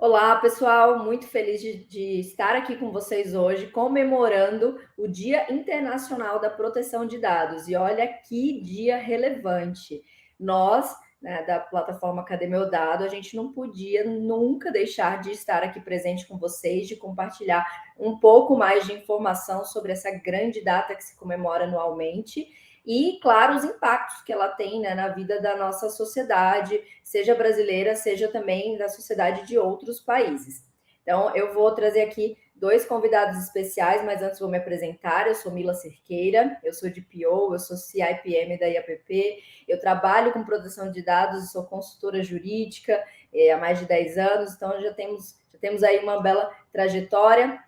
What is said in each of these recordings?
Olá, pessoal, muito feliz de estar aqui com vocês hoje, comemorando o Dia Internacional da Proteção de Dados. E olha que dia relevante. Nós, né, da plataforma Cadê Meu Dado, a gente não podia nunca deixar de estar aqui presente com vocês, de compartilhar um pouco mais de informação sobre essa grande data que se comemora anualmente. E, claro, os impactos que ela tem, né, na vida da nossa sociedade, seja brasileira, seja também da sociedade de outros países. Então, eu vou trazer aqui dois convidados especiais, mas antes vou me apresentar. Eu sou Mila Cerqueira, eu sou de PO, eu sou CIPM da IAPP, eu trabalho com proteção de dados, sou consultora jurídica há mais de 10 anos, então já temos aí uma bela trajetória.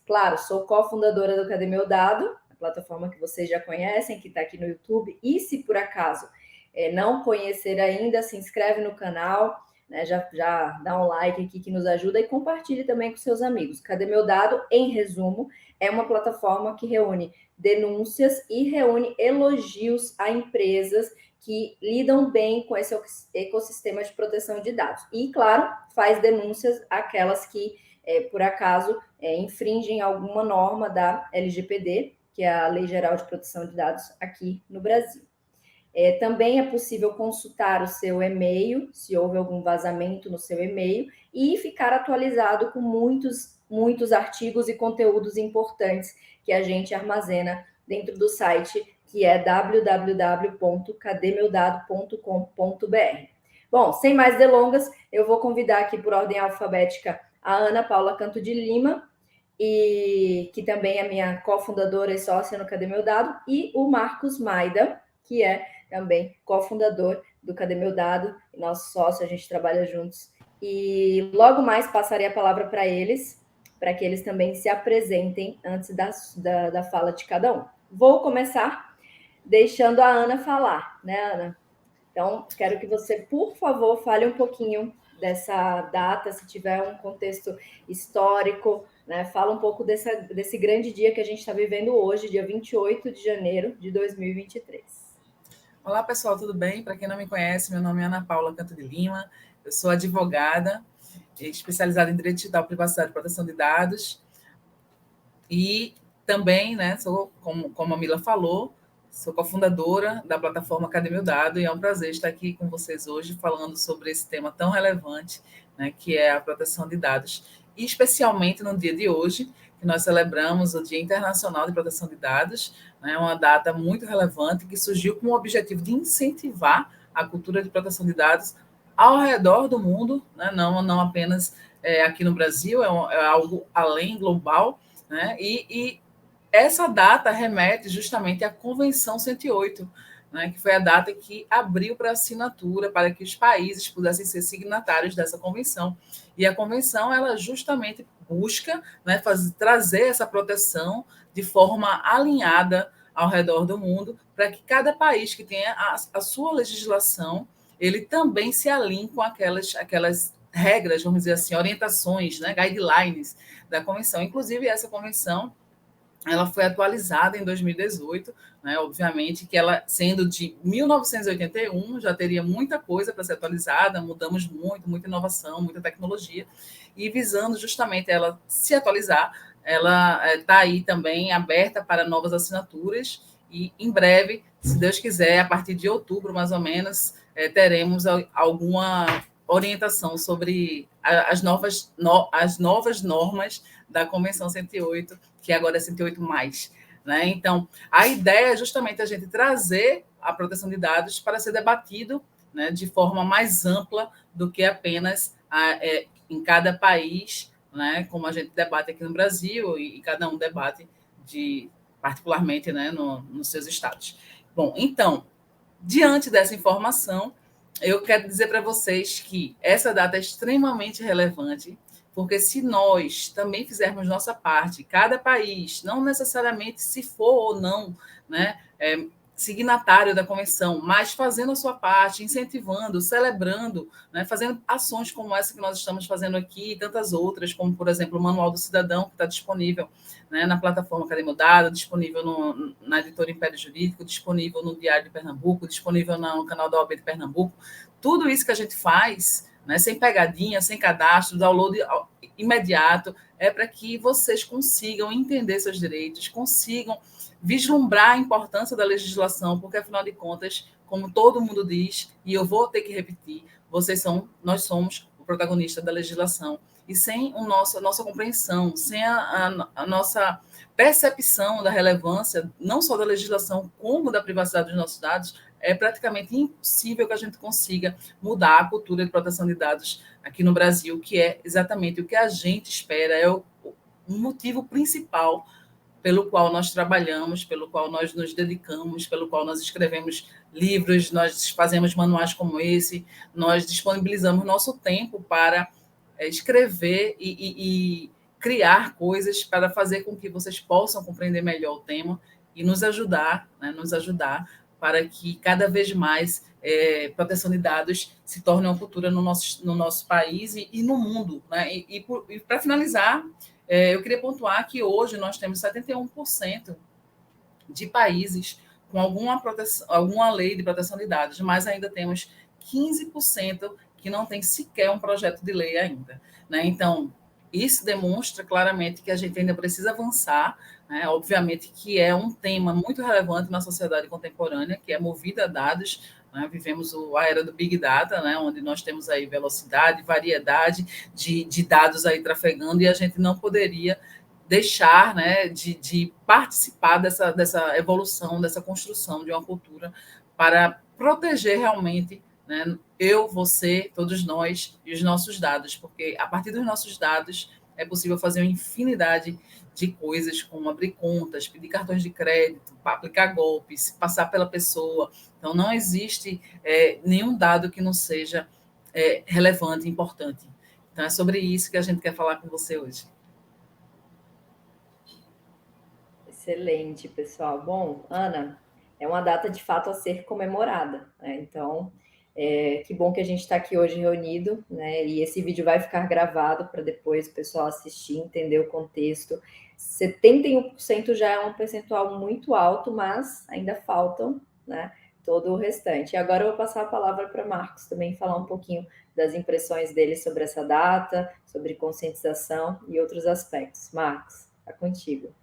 Claro, sou cofundadora do Cadê Meu Dado, a plataforma que vocês já conhecem, que está aqui no YouTube, e se por acaso não conhecer ainda, se inscreve no canal, né? Já dá um like aqui que nos ajuda e compartilhe também com seus amigos. Cadê Meu Dado? Em resumo, é uma plataforma que reúne denúncias e reúne elogios a empresas que lidam bem com esse ecossistema de proteção de dados. E, claro, faz denúncias àquelas que, por acaso, infringem alguma norma da LGPD, que é a Lei Geral de Proteção de Dados aqui no Brasil. Também é possível consultar o seu e-mail, se houve algum vazamento no seu e-mail, e ficar atualizado com muitos artigos e conteúdos importantes que a gente armazena dentro do site, que é www.cademeudado.com.br. Bom, sem mais delongas, eu vou convidar aqui por ordem alfabética a Ana Paula Canto de Lima, que também é minha cofundadora e sócia no Cadê Meu Dado, e o Marcos Maida, que é também cofundador do Cadê Meu Dado, nosso sócio, a gente trabalha juntos. E logo mais passarei a palavra para eles, para que eles também se apresentem antes da fala de cada um. Vou começar deixando a Ana falar, né, Ana? Então, quero que você, por favor, fale um pouquinho dessa data, se tiver um contexto histórico, né? Fala um pouco desse grande dia que a gente está vivendo hoje, dia 28 de janeiro de 2023. Olá, pessoal, tudo bem? Para quem não me conhece, meu nome é Ana Paula Canto de Lima, eu sou advogada, especializada em Direito Digital, Privacidade e Proteção de Dados, e também, né, sou, como a Mila falou, sou cofundadora da plataforma Cadê Meu Dado, e é um prazer estar aqui com vocês hoje falando sobre esse tema tão relevante, né, que é a proteção de dados, e especialmente no dia de hoje, que nós celebramos o Dia Internacional de Proteção de Dados, né, uma data muito relevante que surgiu com o objetivo de incentivar a cultura de proteção de dados ao redor do mundo, né, não apenas aqui no Brasil, é algo além global, né, e essa data remete justamente à Convenção 108, né, que foi a data que abriu para assinatura, para que os países pudessem ser signatários dessa convenção. E a convenção, ela justamente busca, né, trazer essa proteção de forma alinhada ao redor do mundo, para que cada país que tenha a sua legislação, ele também se alinhe com aquelas regras, vamos dizer assim, orientações, né, guidelines da convenção. Inclusive, essa convenção ela foi atualizada em 2018, né? Obviamente que ela, sendo de 1981, já teria muita coisa para ser atualizada, mudamos muito, muita inovação, muita tecnologia, e visando justamente ela se atualizar, ela está aí também aberta para novas assinaturas, e em breve, se Deus quiser, a partir de outubro, mais ou menos, teremos alguma orientação sobre as novas normas da Convenção 108, que agora é 108 mais, né? Então, a ideia é justamente a gente trazer a proteção de dados para ser debatido, né, de forma mais ampla do que apenas em cada país, né, como a gente debate aqui no Brasil, e cada um debate particularmente, né, nos seus estados. Bom, então, diante dessa informação, eu quero dizer para vocês que essa data é extremamente relevante, porque se nós também fizermos nossa parte, cada país, não necessariamente se for ou não, né, signatário da convenção, mas fazendo a sua parte, incentivando, celebrando, né, fazendo ações como essa que nós estamos fazendo aqui e tantas outras, como, por exemplo, o Manual do Cidadão, que está disponível, né, na plataforma Cadê Meu Dado, disponível na editora Império Jurídico, disponível no Diário de Pernambuco, disponível no canal da OAB de Pernambuco. Tudo isso que a gente faz, né, sem pegadinha, sem cadastro, download imediato, é para que vocês consigam entender seus direitos, consigam vislumbrar a importância da legislação, porque, afinal de contas, como todo mundo diz, e eu vou ter que repetir, nós somos o protagonista da legislação. E sem a nossa compreensão, sem a nossa percepção da relevância, não só da legislação, como da privacidade dos nossos dados, é praticamente impossível que a gente consiga mudar a cultura de proteção de dados aqui no Brasil, que é exatamente o que a gente espera, é o motivo principal pelo qual nós trabalhamos, pelo qual nós nos dedicamos, pelo qual nós escrevemos livros, nós fazemos manuais como esse, nós disponibilizamos nosso tempo para escrever e criar coisas para fazer com que vocês possam compreender melhor o tema e nos ajudar, né, para que cada vez mais proteção de dados se torne uma cultura no nosso país e no mundo. Né? E para finalizar, eu queria pontuar que hoje nós temos 71% de países com alguma lei de proteção de dados, mas ainda temos 15% que não tem sequer um projeto de lei ainda. Né? Então, isso demonstra claramente que a gente ainda precisa avançar, né? Obviamente que é um tema muito relevante na sociedade contemporânea, que é movida a dados, né? Vivemos a era do Big Data, né? Onde nós temos aí velocidade, variedade de dados aí trafegando, e a gente não poderia deixar, né, de participar dessa evolução, dessa construção de uma cultura para proteger realmente, né, eu, você, todos nós e os nossos dados, porque a partir dos nossos dados é possível fazer uma infinidade de coisas, como abrir contas, pedir cartões de crédito, aplicar golpes, passar pela pessoa. Então, não existe nenhum dado que não seja relevante e importante. Então, é sobre isso que a gente quer falar com você hoje. Excelente, pessoal. Bom, Ana, é uma data de fato a ser comemorada, né? Então, que bom que a gente está aqui hoje reunido, né? E esse vídeo vai ficar gravado para depois o pessoal assistir, entender o contexto. 71% já é um percentual muito alto, mas ainda faltam, né, todo o restante. E agora eu vou passar a palavra para Marcos também falar um pouquinho das impressões dele sobre essa data, sobre conscientização e outros aspectos. Marcos, está contigo.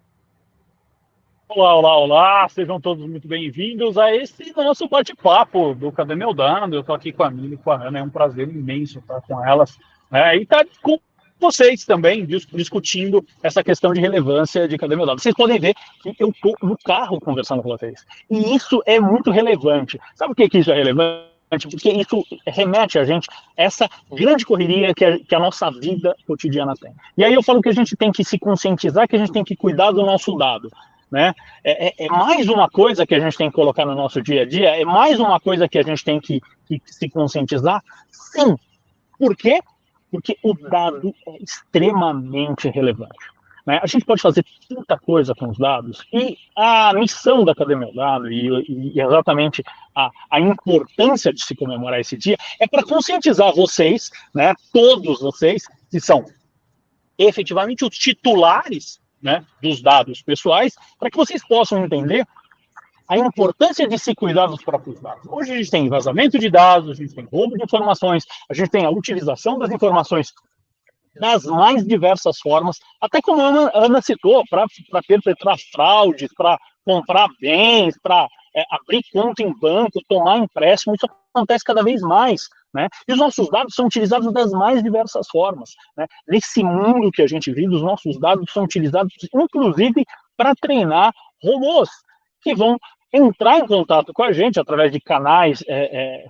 Olá, olá, olá, sejam todos muito bem-vindos a esse nosso bate-papo do Cadê Meu Dado? Eu estou aqui com a Mili e com a Ana, é um prazer imenso estar com elas, né? E estar com vocês também, discutindo essa questão de relevância de Cadê Meu Dado. Vocês podem ver que eu estou no carro conversando com vocês, e isso é muito relevante. Sabe por que isso é relevante? Porque isso remete a gente a essa grande correria que a nossa vida cotidiana tem. E aí eu falo que a gente tem que se conscientizar, que a gente tem que cuidar do nosso dado. Né? É mais uma coisa que a gente tem que colocar no nosso dia a dia, é mais uma coisa que a gente tem que se conscientizar. Sim. Por quê? Porque o dado é extremamente relevante. Né? A gente pode fazer tanta coisa com os dados, e a missão da Cadê Meu Dado, e exatamente a importância de se comemorar esse dia, é para conscientizar vocês, né, todos vocês, que são efetivamente os titulares, né, dos dados pessoais, para que vocês possam entender a importância de se cuidar dos próprios dados. Hoje a gente tem vazamento de dados, a gente tem roubo de informações, a gente tem a utilização das informações das mais diversas formas, até como a Ana citou, para perpetrar fraudes, para comprar bens, para abrir conta em banco, tomar empréstimo. Isso acontece cada vez mais. Né? E os nossos dados são utilizados das mais diversas formas. Né? Nesse mundo que a gente vive, os nossos dados são utilizados, inclusive, para treinar robôs, que vão entrar em contato com a gente através de canais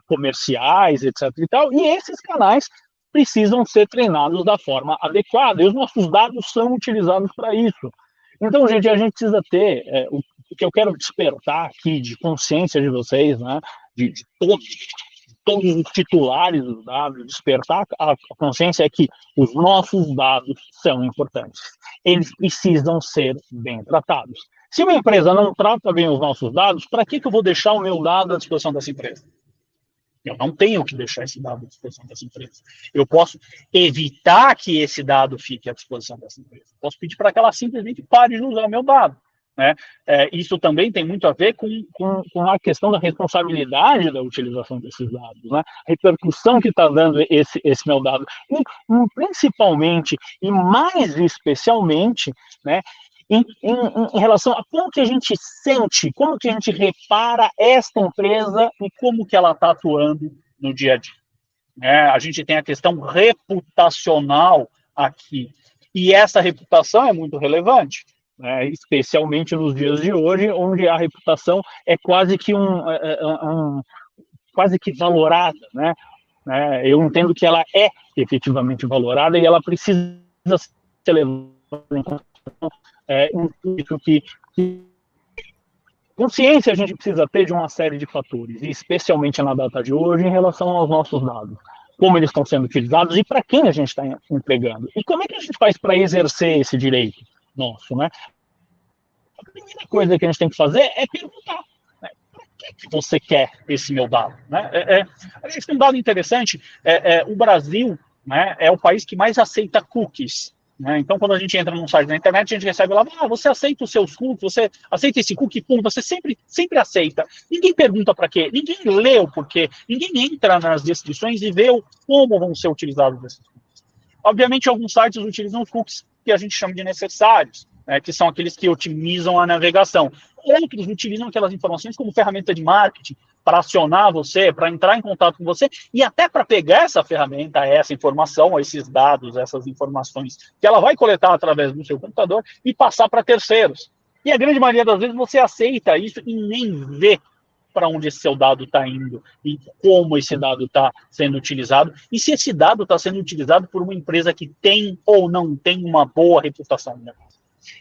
comerciais, etc. E tal, e esses canais precisam ser treinados da forma adequada, e os nossos dados são utilizados para isso. Então, gente, a gente precisa ter o que eu quero despertar aqui de consciência de vocês, né, de todos os titulares dos dados, despertar a consciência é que os nossos dados são importantes. Eles precisam ser bem tratados. Se uma empresa não trata bem os nossos dados, para que eu vou deixar o meu dado à disposição dessa empresa? Eu não tenho que deixar esse dado à disposição dessa empresa. Eu posso evitar que esse dado fique à disposição dessa empresa. Posso pedir para que ela simplesmente pare de usar o meu dado. né? Isso também tem muito a ver com a questão da responsabilidade da utilização desses dados, né? A repercussão que está dando esse meu dado, e, principalmente e mais especialmente, né, em relação a como que a gente sente, como que a gente repara esta empresa e como que ela está atuando no dia a dia. A gente tem a questão reputacional aqui, e essa reputação é muito relevante, né, especialmente nos dias de hoje, onde a reputação é quase que quase que valorada, né? Eu entendo que ela é efetivamente valorada e ela precisa ser levada em consideração, que consciência a gente precisa ter de uma série de fatores, e especialmente na data de hoje, em relação aos nossos dados, como eles estão sendo utilizados e para quem a gente está entregando. E como é que a gente faz para exercer esse direito nosso, né? A primeira coisa que a gente tem que fazer é perguntar, né, para que você quer esse meu dado? Né? Aliás, tem um dado interessante, o Brasil, né, é o país que mais aceita cookies. Né? Então, quando a gente entra num site da internet, a gente recebe lá, você aceita os seus cookies, você aceita esse cookie, pum, você sempre aceita. Ninguém pergunta para quê, ninguém lê o porquê, ninguém entra nas descrições e vê como vão ser utilizados esses cookies. Obviamente, alguns sites utilizam os cookies que a gente chama de necessários, né, que são aqueles que otimizam a navegação. Outros utilizam aquelas informações como ferramenta de marketing para acionar você, para entrar em contato com você e até para pegar essa ferramenta, essa informação, esses dados, essas informações que ela vai coletar através do seu computador e passar para terceiros. E a grande maioria das vezes você aceita isso e nem vê para onde esse seu dado está indo e como esse dado está sendo utilizado e se esse dado está sendo utilizado por uma empresa que tem ou não tem uma boa reputação.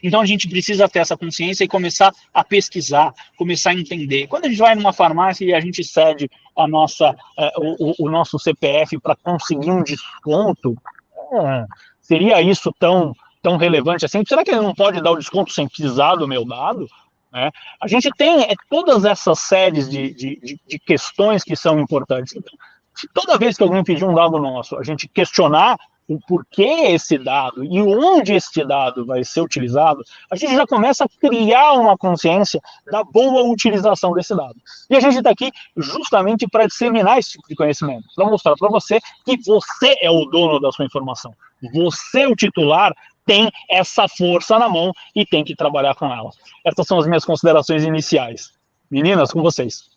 Então a gente precisa ter essa consciência e começar a pesquisar, começar a entender. Quando a gente vai numa farmácia e a gente cede a o nosso CPF para conseguir um desconto, seria isso tão relevante assim? Será que ele não pode dar o desconto sem precisar do meu dado? Né? A gente tem todas essas séries de questões que são importantes. Então, se toda vez que alguém pedir um dado nosso, a gente questionar o porquê esse dado e onde esse dado vai ser utilizado, a gente já começa a criar uma consciência da boa utilização desse dado. E a gente está aqui justamente para disseminar esse tipo de conhecimento, para mostrar para você que você é o dono da sua informação. Você, o titular, tem essa força na mão e tem que trabalhar com ela. Essas são as minhas considerações iniciais. Meninas, com vocês.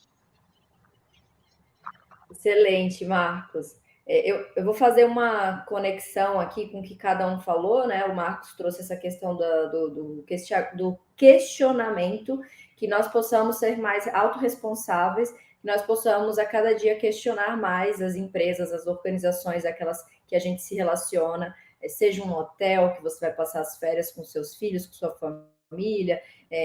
Excelente, Marcos. Eu vou fazer uma conexão aqui com o que cada um falou, né? O Marcos trouxe essa questão do questionamento, que nós possamos ser mais autorresponsáveis, que nós possamos a cada dia questionar mais as empresas, as organizações, aquelas que a gente se relaciona, seja um hotel que você vai passar as férias com seus filhos, com sua família,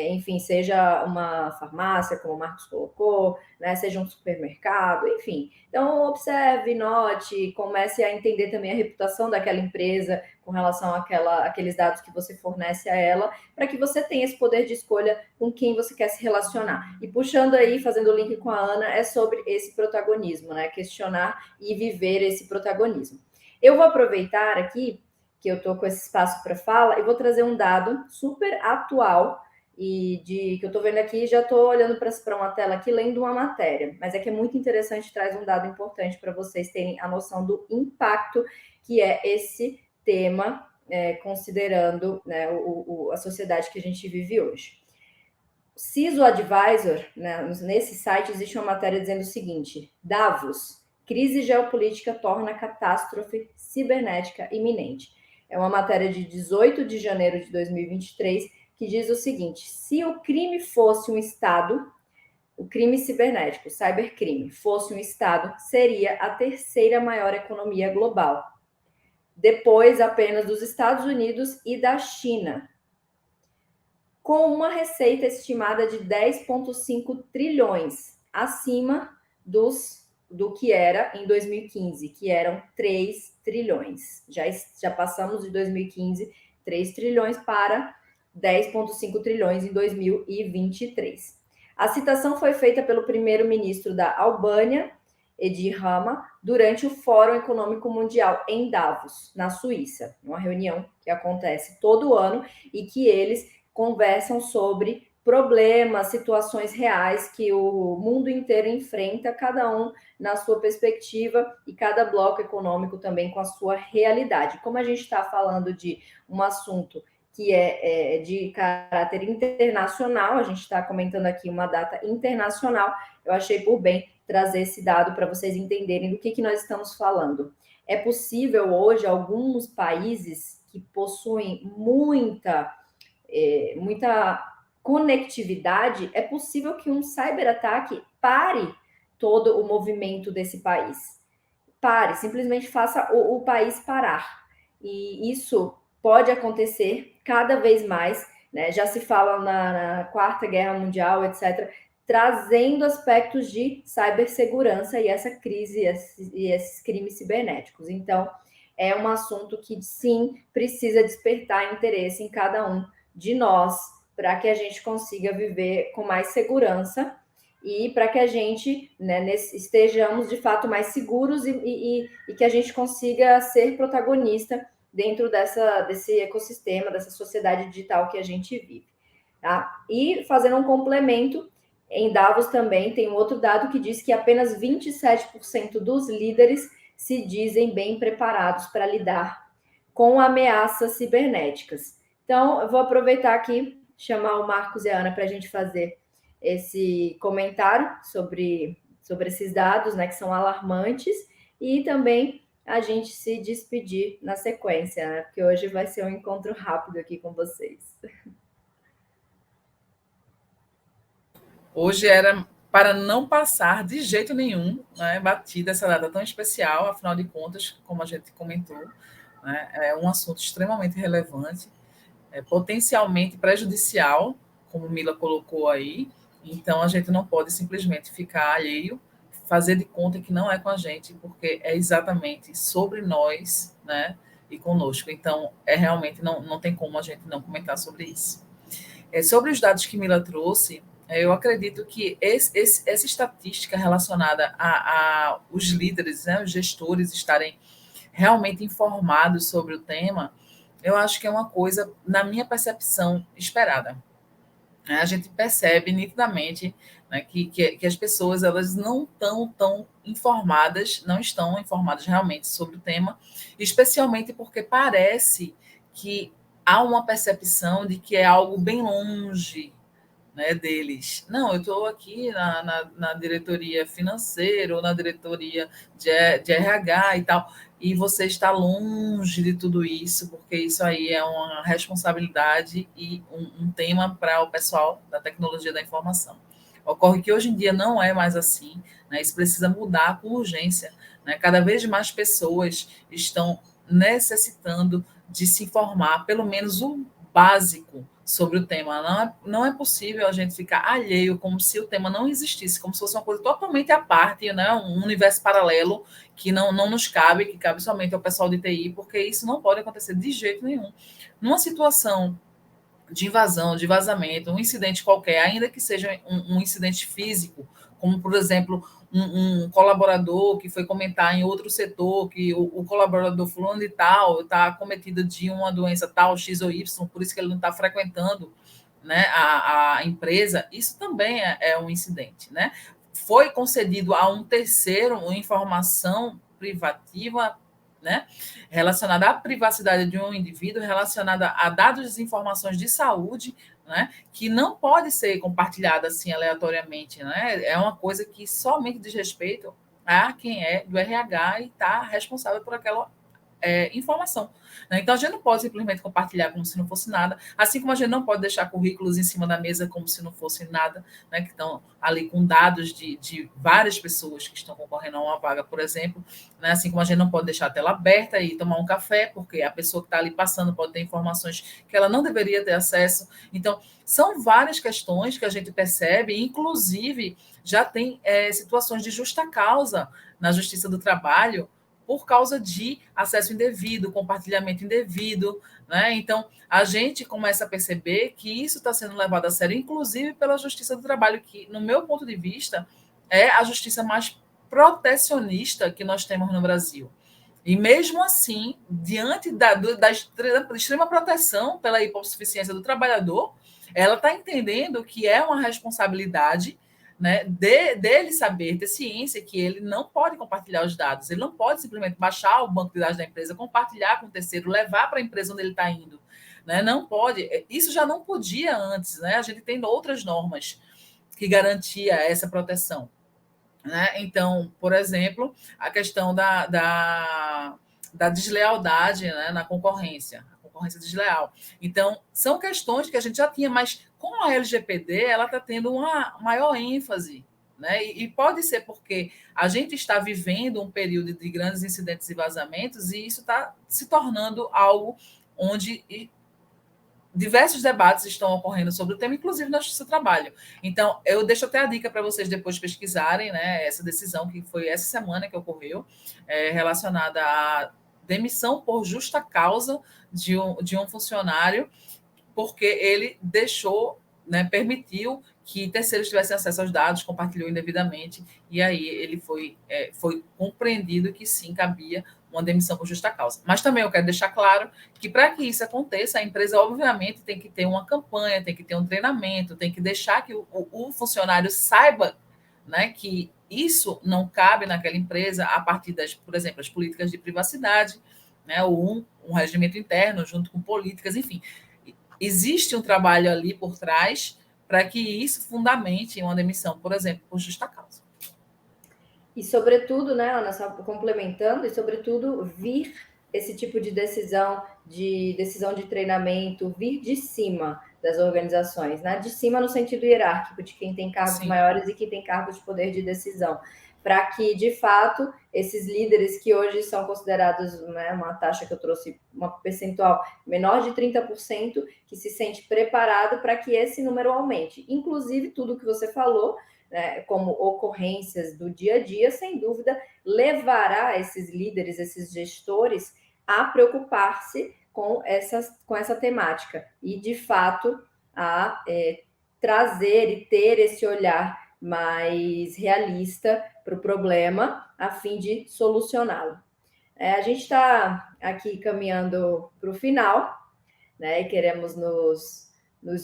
enfim, seja uma farmácia, como o Marcos colocou, né, seja um supermercado, enfim. Então, observe, note, comece a entender também a reputação daquela empresa com relação àqueles dados que você fornece a ela, para que você tenha esse poder de escolha com quem você quer se relacionar. E puxando aí, fazendo o link com a Ana, é sobre esse protagonismo, né? Questionar e viver esse protagonismo. Eu vou aproveitar aqui que eu estou com esse espaço para fala e vou trazer um dado super atual e que eu estou vendo aqui, já estou olhando para uma tela aqui, lendo uma matéria, mas é que é muito interessante, traz um dado importante para vocês terem a noção do impacto que é esse tema, considerando, né, a sociedade que a gente vive hoje. CISO Advisor, né, nesse site existe uma matéria dizendo o seguinte: Davos, crise geopolítica torna catástrofe cibernética iminente. É uma matéria de 18 de janeiro de 2023 que diz o seguinte: se o crime fosse um Estado, o crime cibernético, o cybercrime, fosse um Estado, seria a terceira maior economia global, depois apenas dos Estados Unidos e da China, com uma receita estimada de 10,5 trilhões, acima do que era em 2015, que eram 3 trilhões. Já passamos de 2015, 3 trilhões para 10,5 trilhões em 2023. A citação foi feita pelo primeiro-ministro da Albânia, Edi Rama, durante o Fórum Econômico Mundial em Davos, na Suíça, uma reunião que acontece todo ano e que eles conversam sobre problemas, situações reais que o mundo inteiro enfrenta, cada um na sua perspectiva e cada bloco econômico também com a sua realidade. Como a gente está falando de um assunto que é de caráter internacional, a gente está comentando aqui uma data internacional, eu achei por bem trazer esse dado para vocês entenderem do que nós estamos falando. É possível hoje, alguns países que possuem muita conectividade, é possível que um cyberataque pare todo o movimento desse país. Pare, simplesmente faça o país parar. E isso pode acontecer cada vez mais, né? Já se fala na Quarta Guerra Mundial, etc., trazendo aspectos de cibersegurança e essa crise e esses crimes cibernéticos. Então, é um assunto que, sim, precisa despertar interesse em cada um de nós, para que a gente consiga viver com mais segurança e para que a gente, né, estejamos de fato mais seguros e que a gente consiga ser protagonista dentro desse ecossistema, dessa sociedade digital que a gente vive. Tá? E fazendo um complemento, em Davos também tem um outro dado que diz que apenas 27% dos líderes se dizem bem preparados para lidar com ameaças cibernéticas. Então, eu vou aproveitar aqui, chamar o Marcos e a Ana para a gente fazer esse comentário sobre esses dados, né, que são alarmantes, e também a gente se despedir na sequência, né, porque hoje vai ser um encontro rápido aqui com vocês. Hoje era para não passar de jeito nenhum, né, batida essa data tão especial, afinal de contas, como a gente comentou, né, é um assunto extremamente relevante, potencialmente prejudicial, como Mila colocou aí, então a gente não pode simplesmente ficar alheio, fazer de conta que não é com a gente, porque é exatamente sobre nós, né, e conosco. Então, realmente não tem como a gente não comentar sobre isso. Sobre os dados que Mila trouxe, eu acredito que essa estatística relacionada a os líderes, né, os gestores estarem realmente informados sobre o tema, eu acho que é uma coisa, na minha percepção, esperada. A gente percebe nitidamente, né, que as pessoas elas não estão tão informadas, não estão informadas realmente sobre o tema, especialmente porque parece que há uma percepção de que é algo bem longe, né, deles. Não, eu estou aqui na diretoria financeira ou na diretoria de RH e tal, e você está longe de tudo isso, porque isso aí é uma responsabilidade e um tema para o pessoal da tecnologia da informação. Ocorre que hoje em dia não é mais assim, né? Isso precisa mudar com urgência, né? Cada vez mais pessoas estão necessitando de se informar, pelo menos o básico, sobre o tema. Não é possível a gente ficar alheio, como se o tema não existisse, como se fosse uma coisa totalmente à parte, né? Um universo paralelo que não nos cabe, que cabe somente ao pessoal de TI, porque isso não pode acontecer de jeito nenhum. Numa situação de invasão, de vazamento, um incidente qualquer, ainda que seja um incidente físico, como, por exemplo, um colaborador que foi comentar em outro setor que o colaborador fulano de tal está acometido de uma doença tal, X ou Y, por isso que ele não está frequentando, né, a empresa, isso também é um incidente. Né? Foi concedido a um terceiro uma informação privativa, né, relacionada à privacidade de um indivíduo, relacionada a dados e informações de saúde, né, que não pode ser compartilhada assim aleatoriamente. Né? É uma coisa que somente diz respeito a quem é do RH e está responsável por aquela informação. Né? Então, a gente não pode simplesmente compartilhar como se não fosse nada, assim como a gente não pode deixar currículos em cima da mesa como se não fosse nada, né? Que estão ali com dados de várias pessoas que estão concorrendo a uma vaga, por exemplo, né? Assim como a gente não pode deixar a tela aberta e tomar um café, porque a pessoa que está ali passando pode ter informações que ela não deveria ter acesso. Então, são várias questões que a gente percebe, inclusive já tem situações de justa causa na Justiça do Trabalho, por causa de acesso indevido, compartilhamento indevido, né? Então, a gente começa a perceber que isso está sendo levado a sério, inclusive pela Justiça do Trabalho, que, no meu ponto de vista, é a justiça mais protecionista que nós temos no Brasil. E mesmo assim, diante da extrema proteção pela hipossuficiência do trabalhador, ela está entendendo que é uma responsabilidade, né, dele saber, ter ciência que ele não pode compartilhar os dados, ele não pode simplesmente baixar o banco de dados da empresa, compartilhar com o terceiro, levar para a empresa onde ele está indo, né? Não pode. Isso já não podia antes, né? A gente tem outras normas que garantia essa proteção, né? Então, por exemplo, a questão da deslealdade, né, na concorrência desleal. Então, são questões que a gente já tinha, mas com a LGPD, ela está tendo uma maior ênfase, né? E pode ser porque a gente está vivendo um período de grandes incidentes e vazamentos, e isso está se tornando algo onde diversos debates estão ocorrendo sobre o tema, inclusive na Justiça do Trabalho. Então, eu deixo até a dica para vocês depois pesquisarem, né, essa decisão que foi essa semana que ocorreu, relacionada à demissão por justa causa de um funcionário, porque ele deixou, né, permitiu que terceiros tivessem acesso aos dados, compartilhou indevidamente, e aí ele foi compreendido que sim, cabia uma demissão por justa causa. Mas também eu quero deixar claro que para que isso aconteça, a empresa obviamente tem que ter uma campanha, tem que ter um treinamento, tem que deixar que o funcionário saiba, né, que isso não cabe naquela empresa a partir das, por exemplo, as políticas de privacidade, né, ou um regimento interno junto com políticas, enfim. Existe um trabalho ali por trás para que isso fundamente uma demissão, por exemplo, por justa causa. E, sobretudo, né, Ana, só complementando, e, sobretudo, vir esse tipo de decisão de treinamento, vir de cima das organizações, né? De cima no sentido hierárquico, de quem tem cargos Sim. maiores e quem tem cargos de poder de decisão, para que, de fato, esses líderes que hoje são considerados, né, uma taxa que eu trouxe, uma percentual menor de 30%, que se sente preparado para que esse número aumente. Inclusive, tudo que você falou, né, como ocorrências do dia a dia, sem dúvida, levará esses líderes, esses gestores, a preocupar-se com essa temática e, de fato, a trazer e ter esse olhar mais realista para o problema, a fim de solucioná-lo. A gente está aqui caminhando para o final, né, e queremos nos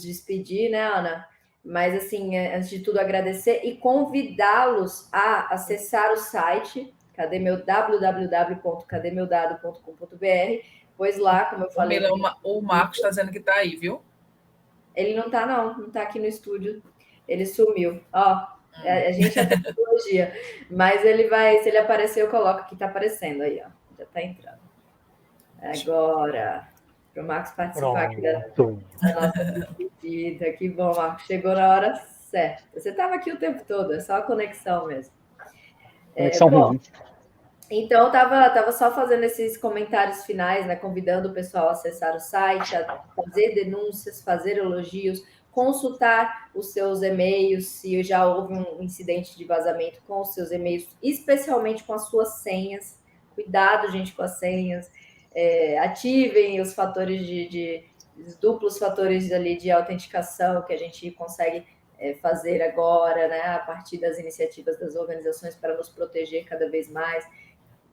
despedir, né, Ana? Mas, assim, antes de tudo, agradecer e convidá-los a acessar o site www.cademeudado.com.br, pois lá, como eu falei... O Marcos está dizendo que está aí, viu? Ele não está, não está aqui no estúdio, ele sumiu. Ó, a gente é tecnologia, mas ele vai, se ele aparecer, eu coloco que está aparecendo aí, ó, já está entrando. Agora... para o Marcos participar aqui da nossa despedida. Que bom, Marcos. Chegou na hora certa. Você estava aqui o tempo todo, é só a conexão mesmo. Conexão ruim. Então, estava só fazendo esses comentários finais, né, convidando o pessoal a acessar o site, a fazer denúncias, fazer elogios, consultar os seus e-mails, se já houve um incidente de vazamento com os seus e-mails, especialmente com as suas senhas. Cuidado, gente, com as senhas. Ativem os fatores os duplos fatores ali de autenticação que a gente consegue fazer agora, né, a partir das iniciativas das organizações para nos proteger cada vez mais.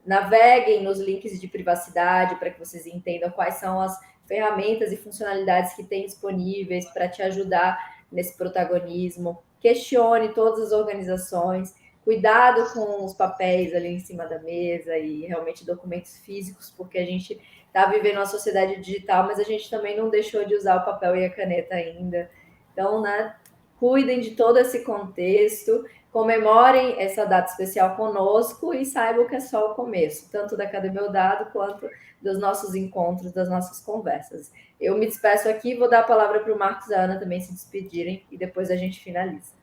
Naveguem nos links de privacidade para que vocês entendam quais são as ferramentas e funcionalidades que tem disponíveis para te ajudar nesse protagonismo. Questione todas as organizações. Cuidado com os papéis ali em cima da mesa e realmente documentos físicos, porque a gente está vivendo uma sociedade digital, mas a gente também não deixou de usar o papel e a caneta ainda. Então, né, cuidem de todo esse contexto, comemorem essa data especial conosco e saibam que é só o começo, tanto da Cadê Meu Dado quanto dos nossos encontros, das nossas conversas. Eu me despeço aqui, vou dar a palavra para o Marcos e a Ana também se despedirem e depois a gente finaliza.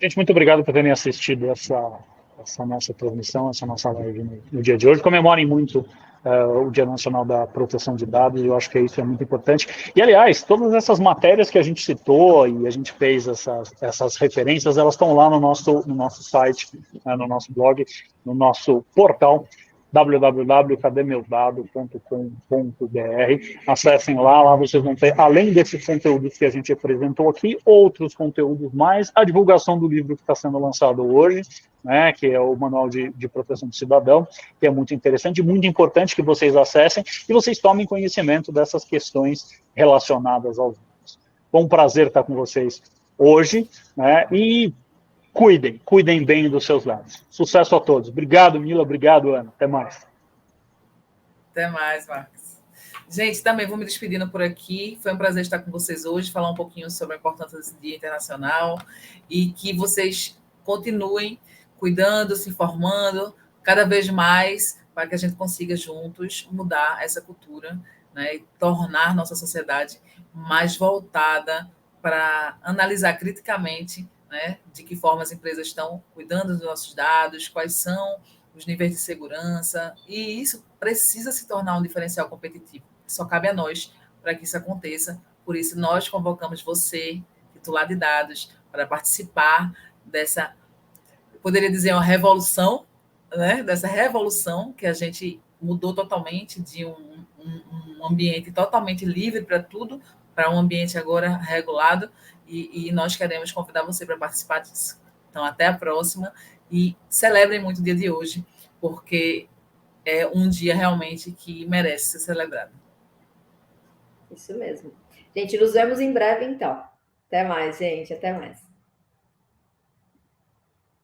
Gente, muito obrigado por terem assistido essa nossa transmissão, essa nossa live no dia de hoje. Comemorem muito o Dia Nacional da Proteção de Dados, eu acho que isso é muito importante. E, aliás, todas essas matérias que a gente citou e a gente fez essas referências, elas estão lá no nosso site, no nosso blog, no nosso portal. www.cademeusdados.com.br. Acessem lá vocês vão ter, além desses conteúdos que a gente apresentou aqui, outros conteúdos mais, a divulgação do livro que está sendo lançado hoje, né, que é o Manual de Proteção do Cidadão, que é muito interessante, muito importante que vocês acessem e vocês tomem conhecimento dessas questões relacionadas aos dados. Foi um prazer estar com vocês hoje, né, e cuidem bem dos seus dados. Sucesso a todos. Obrigado, Mila, obrigado, Ana. Até mais. Até mais, Marcos. Gente, também vou me despedindo por aqui. Foi um prazer estar com vocês hoje, falar um pouquinho sobre a importância desse Dia Internacional e que vocês continuem cuidando, se informando cada vez mais para que a gente consiga juntos mudar essa cultura, né, e tornar nossa sociedade mais voltada para analisar criticamente, né, de que forma as empresas estão cuidando dos nossos dados, quais são os níveis de segurança, e isso precisa se tornar um diferencial competitivo. Só cabe a nós para que isso aconteça. Por isso, nós convocamos você, titular de dados, para participar dessa, eu poderia dizer, uma revolução, né, dessa revolução que a gente mudou totalmente de um ambiente totalmente livre para tudo, para um ambiente agora regulado, e nós queremos convidar você para participar disso. Então, até a próxima, e celebrem muito o dia de hoje, porque é um dia realmente que merece ser celebrado. Isso mesmo. Gente, nos vemos em breve, então. Até mais, gente. Até mais.